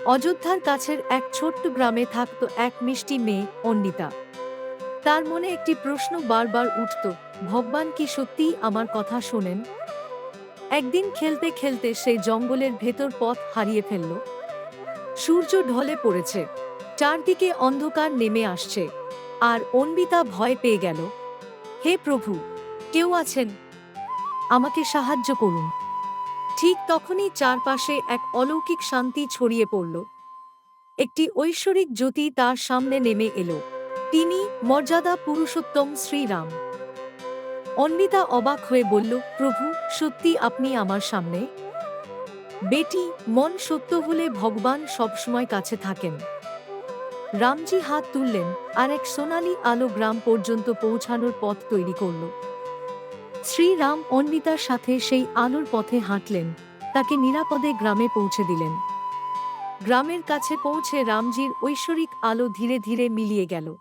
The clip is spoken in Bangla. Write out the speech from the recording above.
অযোধ্যার কাছের এক ছোট্ট গ্রামে থাকত এক মিষ্টি মেয়ে অন্বিতা। তার মনে একটি প্রশ্ন বারবার উঠত, ভগবান কি সত্যিই আমার কথা শোনেন? একদিন খেলতে খেলতে সে জঙ্গলের ভেতর পথ হারিয়ে ফেলল। সূর্য ঢলে পড়েছে, চারদিকে অন্ধকার নেমে আসছে, আর অন্বিতা ভয় পেয়ে গেল। হে প্রভু, কেউ আছেন? আমাকে সাহায্য করুন। ঠিক তখনই চারপাশে এক অলৌকিক শান্তি ছড়িয়ে পড়ল। একটি ঐশ্বরিক জ্যোতি তার সামনে নেমে এলো। তিনি মর্যাদা পুরুষোত্তম শ্রীরাম। অন্বিতা অবাক হয়ে বলল, প্রভু, সত্যি আপনি আমার সামনে? বেটি, মন সত্য হলে ভগবান সবসময় কাছে থাকেন। রামজি হাত তুললেন, আর এক সোনালী আলো গ্রাম পর্যন্ত পৌঁছানোর পথ তৈরি করল। শ্রীরাম অন্বিতার সাথে সেই আলোর পথে হাঁটলেন, তাকে নিরাপদে গ্রামে পৌঁছে দিলেন। গ্রামের কাছে পৌঁছে রামজির ঐশ্বরিক আলো ধীরে ধীরে মিলিয়ে গেল।